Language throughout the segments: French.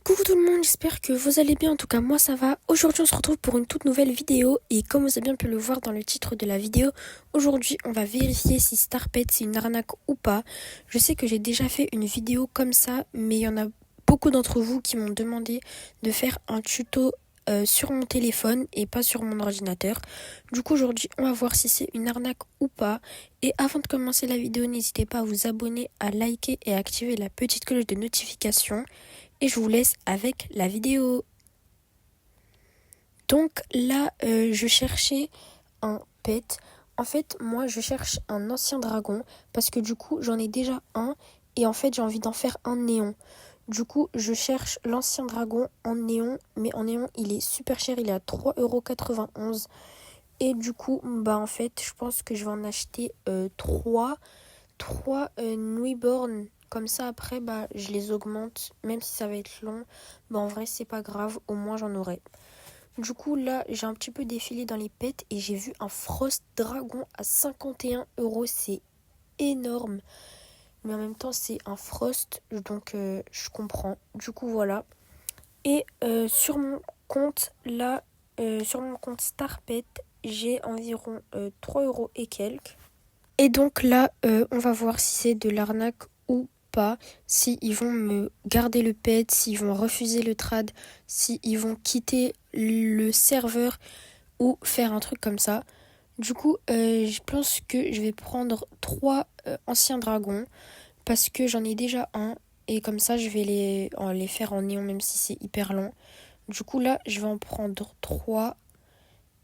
Coucou tout le monde, j'espère que vous allez bien, en tout cas moi ça va. Aujourd'hui on se retrouve pour une toute nouvelle vidéo et comme vous avez bien pu le voir dans le titre de la vidéo, aujourd'hui on va vérifier si Starpet c'est une arnaque ou pas. Je sais que j'ai déjà fait une vidéo comme ça, mais il y en a beaucoup d'entre vous qui m'ont demandé de faire un tuto sur mon téléphone et pas sur mon ordinateur. Du coup aujourd'hui on va voir si c'est une arnaque ou pas. Et avant de commencer la vidéo, n'hésitez pas à vous abonner, à liker et à activer la petite cloche de notification. Et je vous laisse avec la vidéo. Donc là, je cherchais un pet. En fait, moi, je cherche un ancien dragon parce que du coup, j'en ai déjà un et en fait, j'ai envie d'en faire un néon. Du coup, je cherche l'ancien dragon en néon, mais en néon, il est super cher, il est à 3,91 €. Et du coup, bah en fait, je pense que je vais en acheter 3 newborn. Comme ça, après, bah, je les augmente. Même si ça va être long, bah, en vrai, c'est pas grave. Au moins, j'en aurai. Du coup, là, j'ai un petit peu défilé dans les pets et j'ai vu un Frost Dragon à 51 €. C'est énorme. Mais en même temps, c'est un Frost. Donc, je comprends. Du coup, voilà. Et sur mon compte, là, sur mon compte Starpet, j'ai environ 3 € et quelques. Et donc là, on va voir si c'est de l'arnaque ou pas, si ils vont me garder le pet, s'ils vont refuser le trad, s'ils vont quitter le serveur ou faire un truc comme ça. Du coup, je pense que je vais prendre 3 anciens dragons parce que j'en ai déjà un et comme ça, je vais les faire en néon même si c'est hyper long. Du coup, là, je vais en prendre 3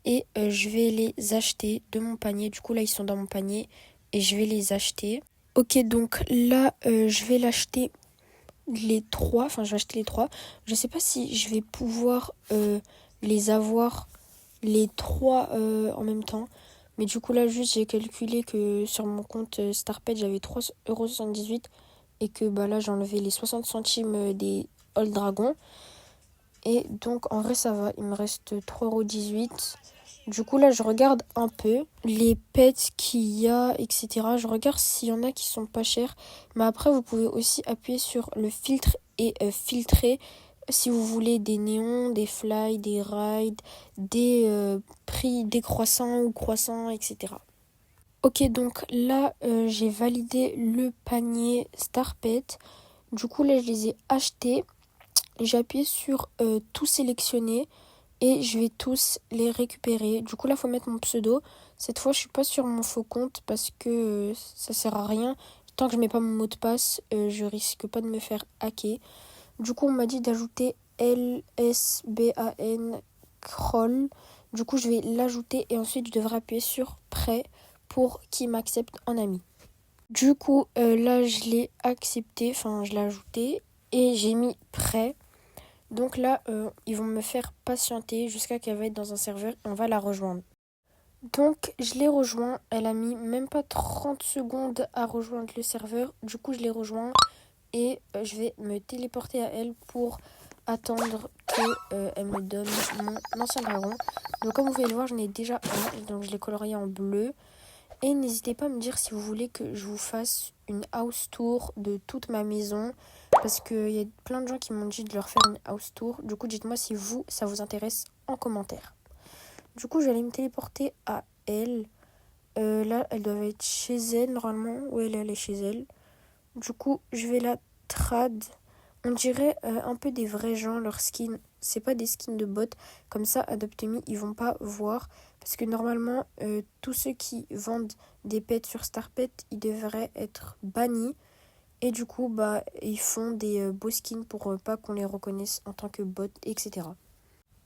et je vais les acheter de mon panier. Du coup, là, ils sont dans mon panier et je vais les acheter. Ok, donc là, je vais l'acheter les 3. Enfin, je vais acheter les 3. Je sais pas si je vais pouvoir les avoir les 3 en même temps. Mais du coup, là, juste, j'ai calculé que sur mon compte Starpet, j'avais 3,78 € et que bah, là, j'ai enlevé les 60 centimes des Old Dragon. Et donc, en vrai, ça va. Il me reste 3,18 €. Du coup, là, je regarde un peu les pets qu'il y a, etc. Je regarde s'il y en a qui sont pas chers. Mais après, vous pouvez aussi appuyer sur le filtre et filtrer si vous voulez des néons, des fly, des rides, des prix décroissants ou croissants, etc. Ok, donc là, j'ai validé le panier Starpet. Du coup, là, je les ai achetés. J'ai appuyé sur tout sélectionner et je vais tous les récupérer. Du coup, là, il faut mettre mon pseudo. Cette fois, je suis pas sur mon faux compte parce que ça sert à rien. Tant que je mets pas mon mot de passe, je risque pas de me faire hacker. Du coup, on m'a dit d'ajouter LSBAN Kroll. Du coup, je vais l'ajouter et ensuite, je devrais appuyer sur prêt pour qu'il m'accepte en ami. Du coup, là, je l'ai accepté, enfin, je l'ai ajouté et j'ai mis prêt. Donc là, ils vont me faire patienter jusqu'à qu'elle va être dans un serveur et on va la rejoindre. Donc, je l'ai rejoint. Elle a mis même pas 30 secondes à rejoindre le serveur. Du coup, je l'ai rejoint et je vais me téléporter à elle pour attendre qu'elle me donne mon ancien dragon. Donc, comme vous pouvez le voir, j'en ai déjà un. Donc, je l'ai colorié en bleu. Et n'hésitez pas à me dire si vous voulez que je vous fasse une house tour de toute ma maison. Parce qu'il y a plein de gens qui m'ont dit de leur faire une house tour. Du coup, dites-moi si vous, ça vous intéresse en commentaire. Du coup, je vais aller me téléporter à elle. Là, elle doit être chez elle normalement. Oui, elle est chez elle. Du coup, je vais la trad. On dirait un peu des vrais gens, leurs skins. C'est pas des skins de bots. Comme ça, Adopt.me, ils vont pas voir. Parce que normalement, tous ceux qui vendent des pets sur Starpet, ils devraient être bannis. Et du coup, bah, ils font des beaux skins pour pas qu'on les reconnaisse en tant que bot, etc.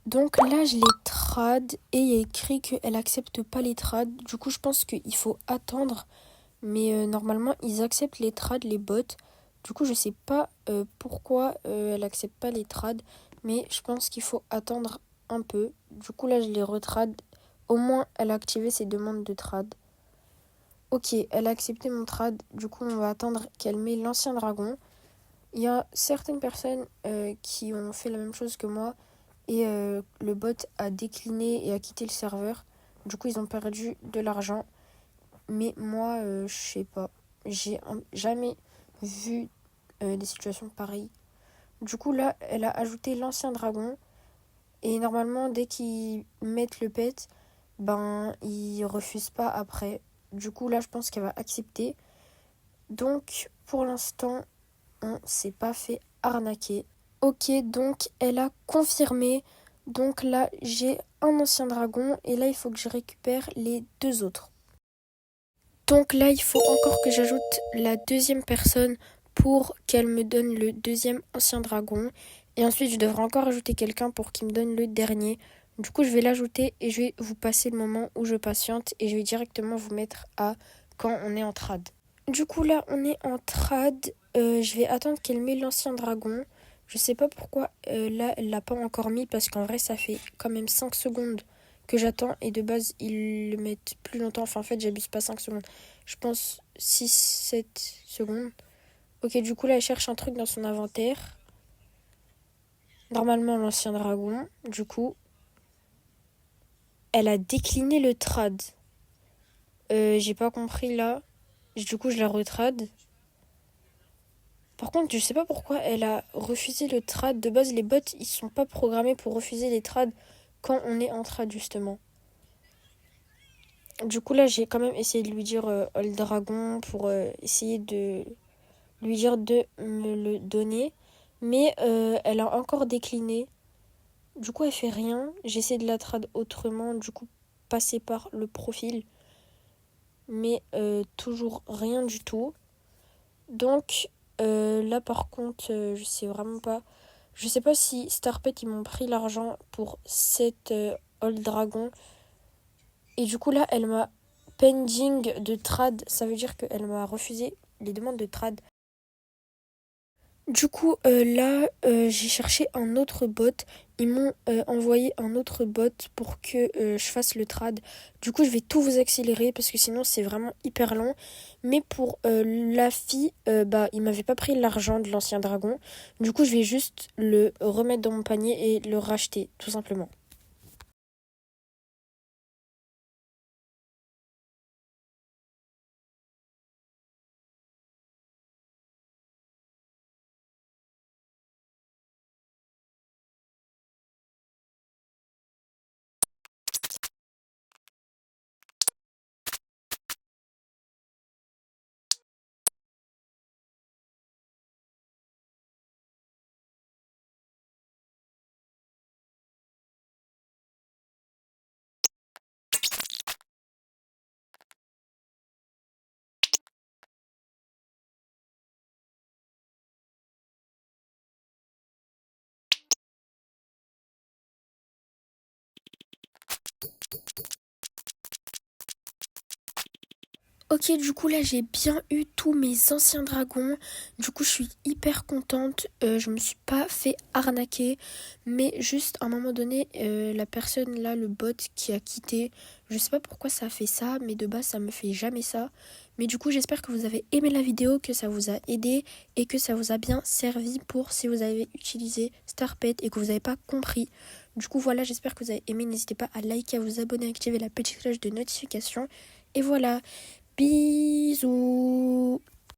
Donc là, je les trad et il y a écrit qu'elle accepte pas les trades. Du coup, je pense qu'il faut attendre. Mais normalement, ils acceptent les trades, les bots. Du coup, je sais pas pourquoi elle accepte pas les trades. Mais je pense qu'il faut attendre un peu. Du coup, là, je les retrade. Au moins, elle a activé ses demandes de trad. Ok, elle a accepté mon trad. Du coup, on va attendre qu'elle mette l'ancien dragon. Il y a certaines personnes qui ont fait la même chose que moi. Et le bot a décliné et a quitté le serveur. Du coup, ils ont perdu de l'argent. Mais moi, je sais pas. J'ai jamais vu des situations pareilles. Du coup, là, elle a ajouté l'ancien dragon. Et normalement, dès qu'ils mettent le pet, ben, ils refusent pas après. Du coup, là, je pense qu'elle va accepter. Donc, pour l'instant, on s'est pas fait arnaquer. Ok, donc, elle a confirmé. Donc là, j'ai un ancien dragon. Et là, il faut que je récupère les deux autres. Donc là, il faut encore que j'ajoute la deuxième personne pour qu'elle me donne le deuxième ancien dragon. Et ensuite, je devrais encore ajouter quelqu'un pour qu'il me donne le dernier. Du coup, je vais l'ajouter et je vais vous passer le moment où je patiente et je vais directement vous mettre à quand on est en trad. Du coup, là, on est en trad. Je vais attendre qu'elle mette l'ancien dragon. Je sais pas pourquoi là, elle l'a pas encore mis parce qu'en vrai, ça fait quand même 5 secondes que j'attends et de base, ils le mettent plus longtemps. Enfin, en fait, j'abuse pas 5 secondes. Je pense 6, 7 secondes. Ok, du coup, là, elle cherche un truc dans son inventaire. Normalement, l'ancien dragon. Du coup, elle a décliné le trad. J'ai pas compris là. Du coup, je la retrad. Par contre, je sais pas pourquoi elle a refusé le trad. De base, les bots, ils sont pas programmés pour refuser les trades quand on est en trad, justement. Du coup, là, j'ai quand même essayé de lui dire Old Dragon pour essayer de lui dire de me le donner. Mais elle a encore décliné. Du coup, elle fait rien. J'essaie de la trad autrement. Du coup, passer par le profil. Mais toujours rien du tout. Donc, là, par contre, je sais vraiment pas. Je sais pas si Starpet, ils m'ont pris l'argent pour cette Old Dragon. Et du coup, là, elle m'a pending de trad. Ça veut dire qu'elle m'a refusé les demandes de trad. Du coup, là, j'ai cherché un autre bot. Ils m'ont envoyé un autre bot pour que je fasse le trad. Du coup, je vais tout vous accélérer parce que sinon, c'est vraiment hyper long. Mais pour la fille, bah, il m'avait pas pris l'argent de l'ancien dragon. Du coup, je vais juste le remettre dans mon panier et le racheter, tout simplement. Ok, du coup là j'ai bien eu tous mes anciens dragons. Du coup je suis hyper contente. Je me suis pas fait arnaquer. Mais juste à un moment donné, la personne là, le bot qui a quitté, je sais pas pourquoi ça a fait ça, mais de base ça me fait jamais ça. Mais du coup j'espère que vous avez aimé la vidéo, que ça vous a aidé et que ça vous a bien servi pour si vous avez utilisé Starpet et que vous n'avez pas compris. Du coup voilà, j'espère que vous avez aimé. N'hésitez pas à liker, à vous abonner, à activer la petite cloche de notification. Et voilà. Bisous.